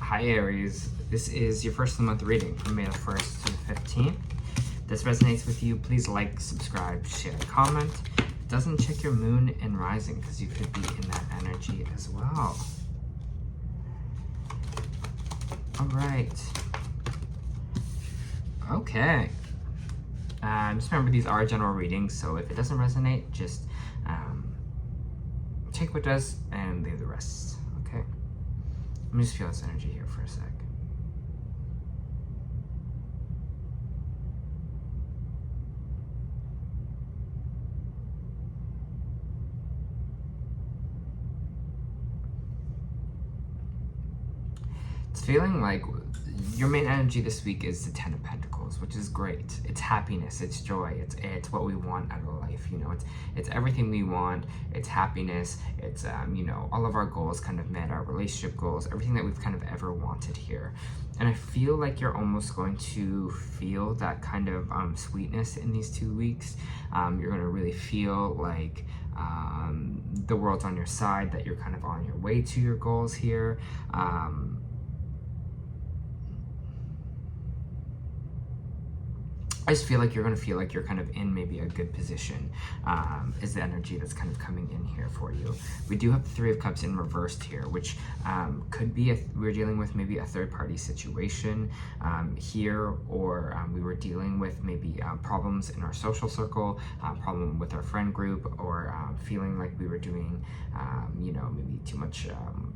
Hi Aries, this is your first of the month reading from May the 1st to the 15th. If this resonates with you, please like, subscribe, share, comment. If it doesn't, check your moon and rising because you could be in that energy as well. All right. Okay. Just remember these are general readings, so if it doesn't resonate, just take what does and leave the rest. Okay. Let me just feel this energy here for a sec. It's feeling like your main energy this week is the Ten of Pentacles, which is great. It's happiness, it's joy, it's what we want out of life, you know, it's everything we want, it's happiness, it's, you know, all of our goals kind of met, our relationship goals, everything that we've kind of ever wanted here. And I feel like you're almost going to feel that kind of sweetness in these 2 weeks. You're going to really feel like the world's on your side, that you're kind of on your way to your goals here. I just feel like you're going to feel like you're kind of in maybe a good position, is the energy that's kind of coming in here for you. We do have the Three of Cups in reversed here, which could be, we're dealing with maybe a third-party situation here, or we were dealing with maybe problems in our social circle, problem with our friend group, or feeling like we were doing, you know, maybe too much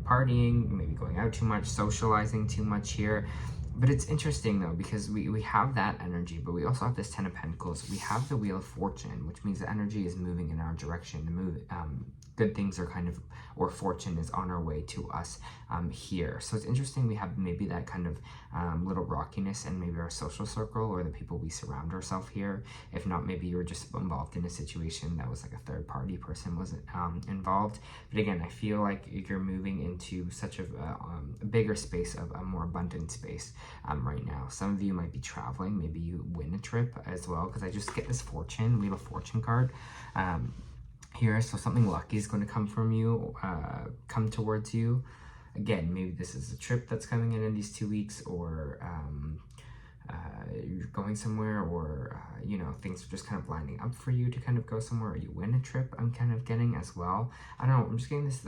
partying, maybe going out too much, socializing too much here. But it's interesting though, because we have that energy, but we also have this Ten of Pentacles. We have the Wheel of Fortune, which means the energy is moving in our direction. Good things are kind of, or fortune is on our way to us here. So it's interesting, we have maybe that kind of little rockiness in maybe our social circle or the people we surround ourselves here. If not, maybe you were just involved in a situation that was like a third party person was involved. But again, I feel like you're moving into such a bigger space, of a more abundant space right now. Some of you might be traveling, maybe you win a trip as well, because I just get this fortune, Wheel of Fortune card here. So something lucky is going to come from you, come towards you. Again, maybe this is a trip that's coming in these 2 weeks, or you're going somewhere, or you know, things are just kind of lining up for you to kind of go somewhere, or you win a trip. I'm kind of getting as well. I don't know, I'm just getting this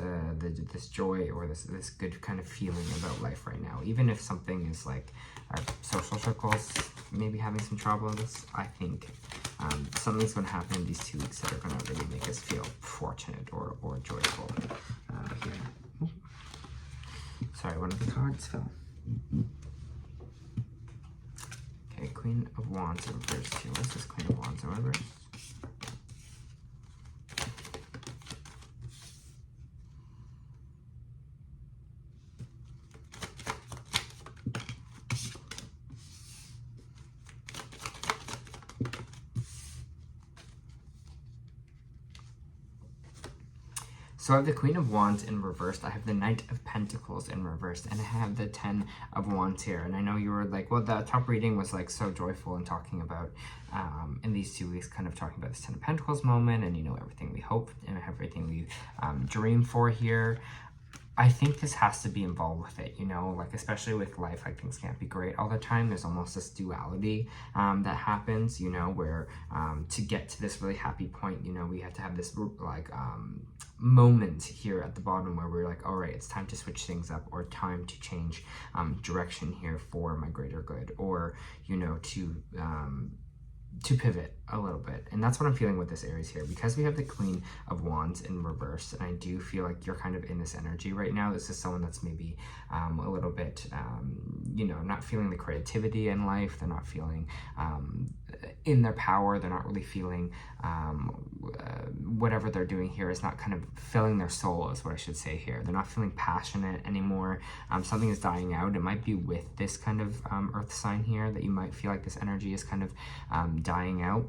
this joy, or this good kind of feeling about life right now. Even if something is like our social circles maybe having some trouble with this, I think something's going to happen in these 2 weeks that are going to really make us feel fortunate or joyful here. Ooh. Sorry, one of the cards fell. Okay, Queen of Wands in reverse too. What's this Queen of Wands in reverse? So I have the Queen of Wands in reversed, I have the Knight of Pentacles in reversed, and I have the 10 of Wands here. And I know you were like, well, the top reading was like so joyful and talking about, in these 2 weeks, kind of talking about this 10 of Pentacles moment, and you know, everything we hope and everything we dream for here. I think this has to be involved with it, you know, like especially with life, like things can't be great all the time. There's almost this duality that happens, you know, where to get to this really happy point, you know, we have to have this like moment here at the bottom where we're like, all right, it's time to switch things up, or time to change direction here for my greater good, or, you know, to pivot a little bit. And that's what I'm feeling with this Aries here, because we have the Queen of Wands in reverse, and I do feel like you're kind of in this energy right now. This is someone that's maybe a little bit you know, not feeling the creativity in life. They're not feeling in their power. They're not really feeling whatever they're doing here is not kind of filling their soul, is what I should say here. They're not feeling passionate anymore. Something is dying out. It might be with this kind of earth sign here that you might feel like this energy is kind of dying out.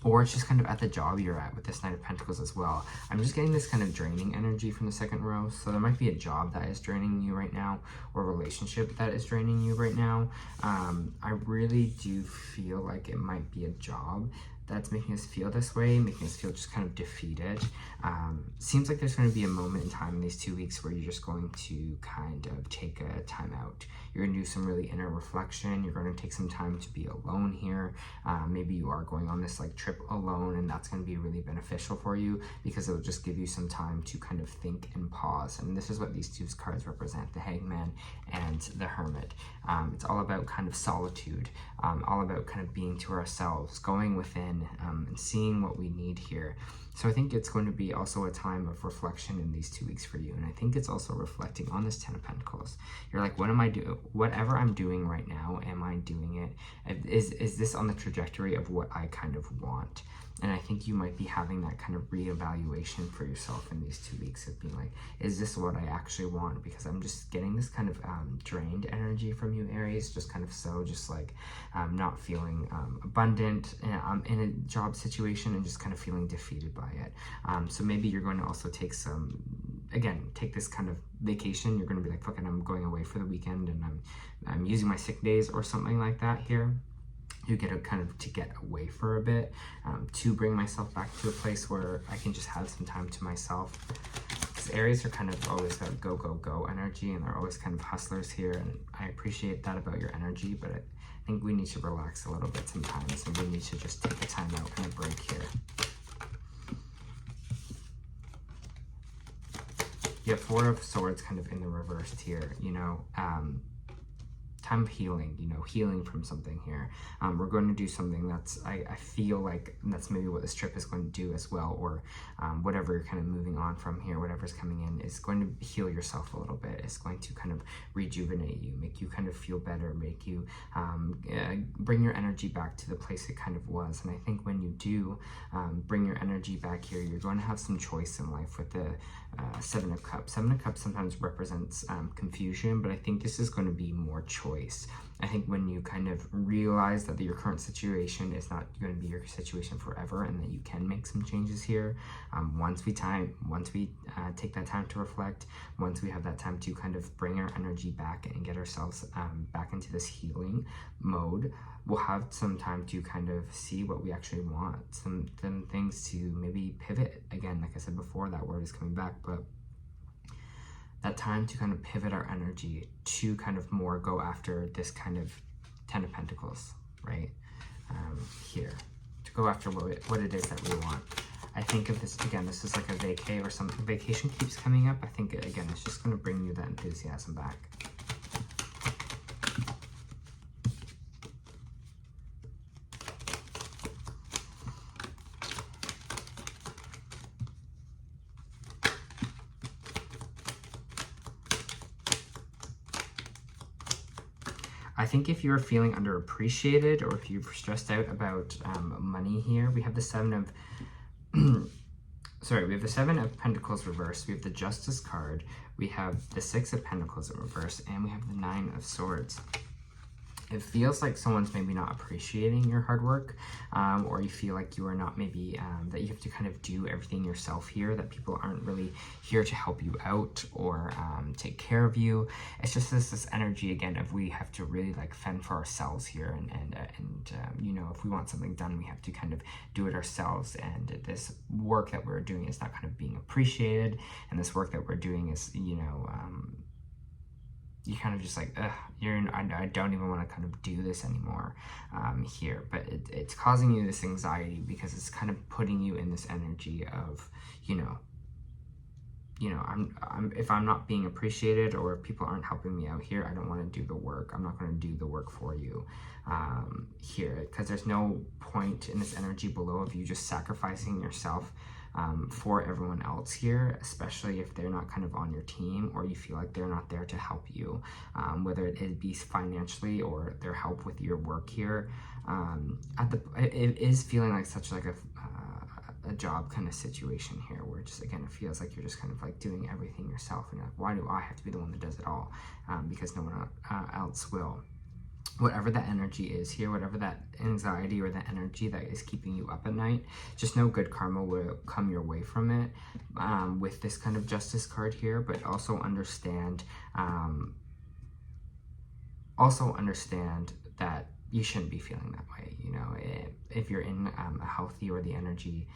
Or it's just kind of at the job you're at with this Knight of Pentacles as well. I'm just getting this kind of draining energy from the second row. So there might be a job that is draining you right now, or a relationship that is draining you right now. I really do feel like it might be a job that's making us feel this way, making us feel just kind of defeated. Seems like there's going to be a moment in time in these 2 weeks where you're just going to kind of take a time out. You're going to do some really inner reflection. You're going to take some time to be alone here. Maybe you are going on this like trip alone, and that's going to be really beneficial for you because it'll just give you some time to kind of think and pause. And this is what these two cards represent, the Hangman and the Hermit. It's all about kind of solitude, all about kind of being to ourselves, going within, and seeing what we need here. So I think it's going to be also a time of reflection in these 2 weeks for you. And I think it's also reflecting on this 10 of Pentacles. You're like, what am I doing? Whatever I'm doing right now, am I doing it? Is this on the trajectory of what I kind of want? And I think you might be having that kind of reevaluation for yourself in these 2 weeks of being like, is this what I actually want? Because I'm just getting this kind of drained energy from you, Aries, just kind of just like not feeling abundant in a job situation and just kind of feeling defeated by it. So maybe you're going to also take take this kind of vacation. You're going to be like, fuck it, I'm going away for the weekend and I'm using my sick days or something like that here. You get to get away for a bit, to bring myself back to a place where I can just have some time to myself. Because Aries are kind of always that go, go, go energy, and they're always kind of hustlers here, and I appreciate that about your energy, but I think we need to relax a little bit sometimes, and we need to just take a time out and a break here. You have Four of Swords kind of in the reversed here, you know, time of healing, you know, healing from something here. We're going to do something that's, I feel like that's maybe what this trip is going to do as well, or whatever you're kind of moving on from here, whatever's coming in is going to heal yourself a little bit. It's going to kind of rejuvenate you, make you kind of feel better, make you bring your energy back to the place it kind of was. And I think when you do bring your energy back here, you're going to have some choice in life with the Seven of Cups. Seven of Cups sometimes represents confusion, but I think this is going to be more choice. I think when you kind of realize that your current situation is not going to be your situation forever, and that you can make some changes here, once we take that time to reflect, once we have that time to kind of bring our energy back and get ourselves back into this healing mode, we'll have some time to kind of see what we actually want, some things to maybe pivot. Again, like I said before, that word is coming back, but that time to kind of pivot our energy to kind of more go after this kind of 10 of Pentacles, right? Here, to go after what it is that we want. I think of this, again, this is like a vacay or something. Vacation keeps coming up. I think, again, it's just going to bring you that enthusiasm back. I think if you're feeling underappreciated, or if you're stressed out about money here, we have the Seven of we have the Seven of Pentacles reversed, we have the Justice card, we have the Six of Pentacles in reverse, and we have the Nine of Swords. It feels like someone's maybe not appreciating your hard work, or you feel like you are not maybe, that you have to kind of do everything yourself here, that people aren't really here to help you out or take care of you. It's just this energy, again, of we have to really like fend for ourselves here, and you know, if we want something done, we have to kind of do it ourselves, and this work that we're doing is not kind of being appreciated, and this work that we're doing is, you know, you kind of just like, I don't even want to kind of do this anymore here. But it's causing you this anxiety because it's kind of putting you in this energy of, you know, if I'm not being appreciated, or if people aren't helping me out here, I don't want to do the work. I'm not going to do the work for you here, because there's no point in this energy below of you just sacrificing yourself for everyone else here, especially if they're not kind of on your team, or you feel like they're not there to help you, whether it be financially or their help with your work here. It is feeling like such like a job kind of situation here, where just, again, it feels like you're just kind of like doing everything yourself, and you're like, why do I have to be the one that does it all? Because no one else will. Whatever that energy is here, whatever that anxiety or that energy that is keeping you up at night, just know good karma will come your way from it, with this kind of Justice card here. But also understand that, you shouldn't be feeling that way. You know, if you're in a healthy or the energy,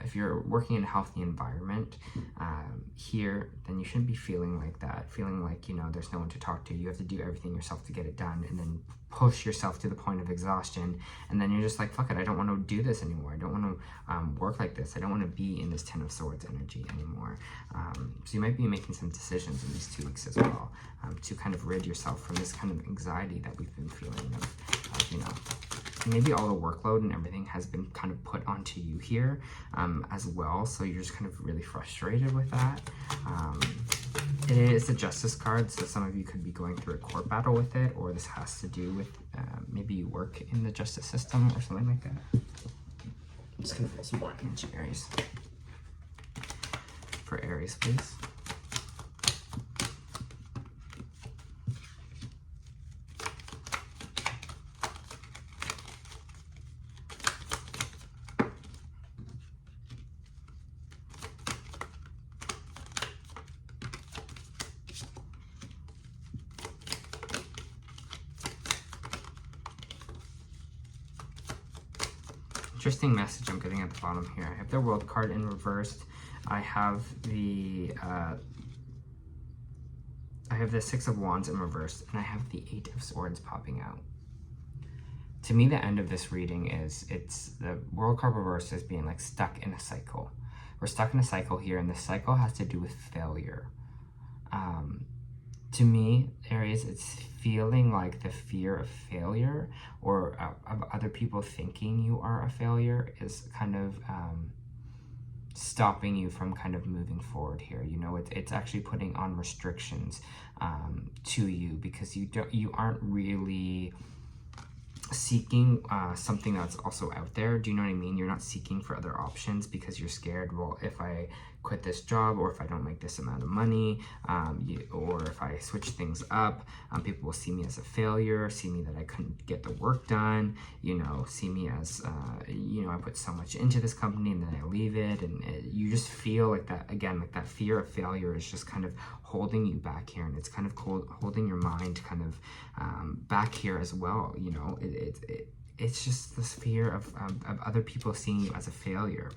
if you're working in a healthy environment here, then you shouldn't be feeling like that, feeling like, you know, there's no one to talk to. You have to do everything yourself to get it done, and then push yourself to the point of exhaustion, and then you're just like, fuck it, I don't want to do this anymore. I don't want to work like this. I don't want to be in this Ten of Swords energy anymore. So you might be making some decisions in these 2 weeks as well, to kind of rid yourself from this kind of anxiety that we've been feeling of you know, maybe all the workload and everything has been kind of put onto you here as well, so you're just kind of really frustrated with that. It is a Justice card, so some of you could be going through a court battle with it, or this has to do with maybe you work in the justice system or something like that. I'm just gonna pull some more into Aries. For Aries, please. Interesting message I'm getting at the bottom here. I have the World card in reversed. I have the 6 of Wands in reversed, and I have the 8 of Swords popping out. To me, the end of this reading is, it's the World card reversed as being like stuck in a cycle. We're stuck in a cycle here, and the cycle has to do with failure. To me, Aries, it's feeling like the fear of failure, or of other people thinking you are a failure, is kind of stopping you from kind of moving forward here. You know, it's actually putting on restrictions to you, because you aren't really seeking something that's also out there. Do you know what I mean? You're not seeking for other options because you're scared, well, if I quit this job, or if I don't make this amount of money, or if I switch things up, people will see me as a failure, see me that I couldn't get the work done, you know, see me as, you know, I put so much into this company and then I leave it, and you just feel like that, again, like that fear of failure is just kind of holding you back here, and it's kind of holding your mind kind of back here as well. You know, it's just this fear of other people seeing you as a failure.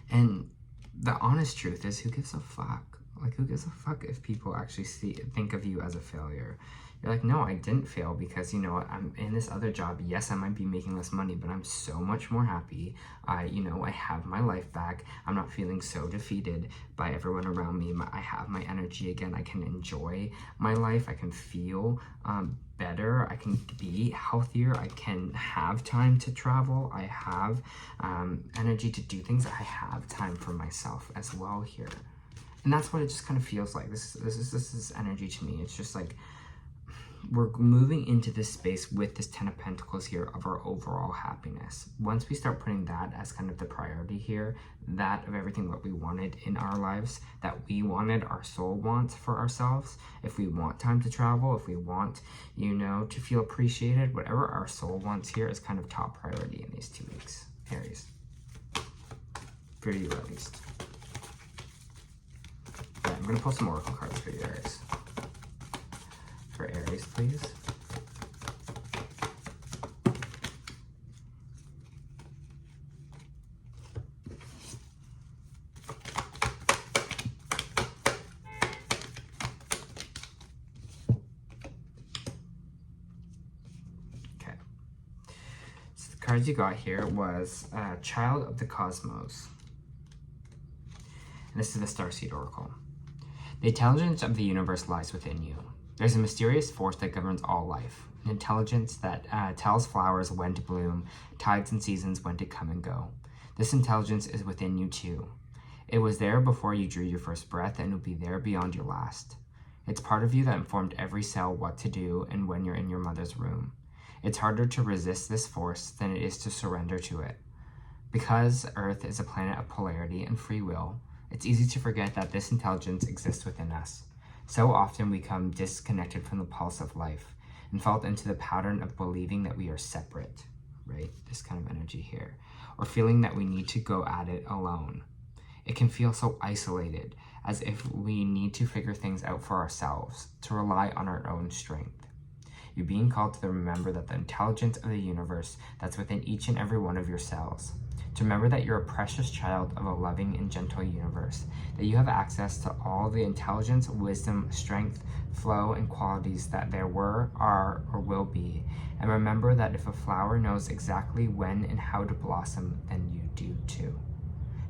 And the honest truth is, who gives a fuck? Like, who gives a fuck if people actually think of you as a failure? You're like, no, I didn't fail, because, you know, I'm in this other job. Yes, I might be making less money, but I'm so much more happy. You know, I have my life back. I'm not feeling so defeated by everyone around me. I have my energy again. I can enjoy my life. I can feel better. I can be healthier. I can have time to travel. I have energy to do things. I have time for myself as well here. And that's what it just kind of feels like. This is energy to me. It's just like, we're moving into this space with this 10 of Pentacles here of our overall happiness. Once we start putting that as kind of the priority here, that of everything what we wanted in our lives, that we wanted, our soul wants for ourselves, if we want time to travel, if we want, you know, to feel appreciated, whatever our soul wants here is kind of top priority in these 2 weeks, Aries. For you, at least. Okay, I'm going to pull some oracle cards for you, Aries. For Aries, please. Okay. So the cards you got here was Child of the Cosmos. And this is the Starseed Oracle. The intelligence of the universe lies within you. There's a mysterious force that governs all life, an intelligence that tells flowers when to bloom, tides and seasons when to come and go. This intelligence is within you too. It was there before you drew your first breath, and will be there beyond your last. It's part of you that informed every cell what to do and when you're in your mother's womb. It's harder to resist this force than it is to surrender to it. Because Earth is a planet of polarity and free will, it's easy to forget that this intelligence exists within us. So often we become disconnected from the pulse of life and fall into the pattern of believing that we are separate, right? This kind of energy here. Or feeling that we need to go at it alone. It can feel so isolated, as if we need to figure things out for ourselves, to rely on our own strength. You're being called to remember that the intelligence of the universe that's within each and every one of your cells. To remember that you're a precious child of a loving and gentle universe, that you have access to all the intelligence, wisdom, strength, flow, and qualities that there were, are, or will be. And remember that if a flower knows exactly when and how to blossom, then you do too.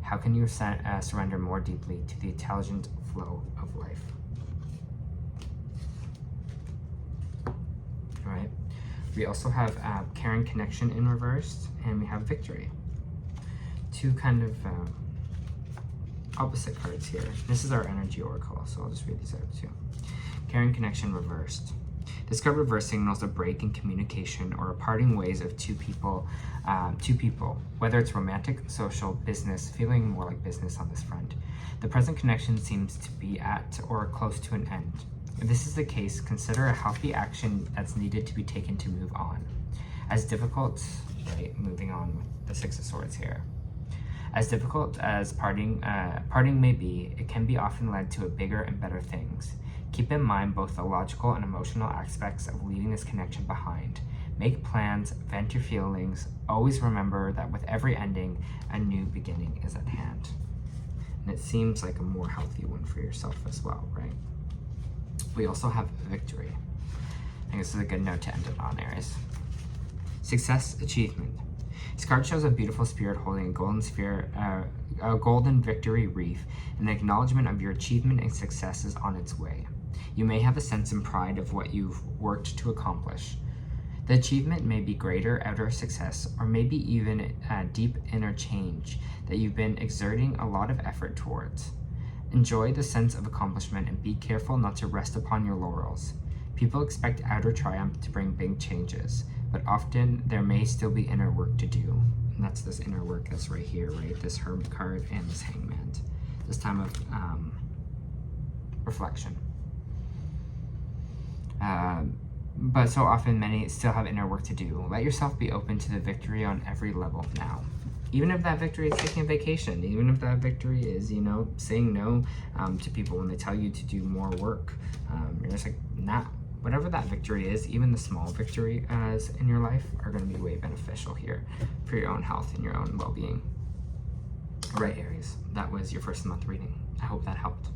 How can you surrender more deeply to the intelligent flow of life? All right. We also have caring connection in reversed, and we have victory. Two kind of opposite cards here. This is our energy oracle, so I'll just read these out too. Caring connection reversed. This card reverse signals a break in communication or a parting ways of two people, whether it's romantic, social, business, feeling more like business on this front. The present connection seems to be at or close to an end. If this is the case, consider a healthy action that's needed to be taken to move on. As difficult, right, moving on with the Six of Swords here. As difficult as parting may be, it can be often led to a bigger and better things. Keep in mind both the logical and emotional aspects of leaving this connection behind. Make plans, vent your feelings. Always remember that with every ending, a new beginning is at hand. And it seems like a more healthy one for yourself as well, right? We also have victory. I think this is a good note to end it on, Aries. Success, achievement. This card shows a beautiful spirit holding a golden sphere, a golden victory wreath, and the acknowledgement of your achievement and success is on its way. You may have a sense and pride of what you've worked to accomplish. The achievement may be greater outer success, or maybe even a deep inner change that you've been exerting a lot of effort towards. Enjoy the sense of accomplishment and be careful not to rest upon your laurels. People expect outer triumph to bring big changes, but often there may still be inner work to do. And that's this inner work that's right here, right? This Hermit card and this Hangman. This time of reflection. But so often many still have inner work to do. Let yourself be open to the victory on every level now. Even if that victory is taking a vacation, even if that victory is, you know, saying no to people when they tell you to do more work. You're just like, nah. Whatever that victory is, even the small victory in your life are going to be way beneficial here for your own health and your own well-being. All right, Aries, that was your first month reading. I hope that helped.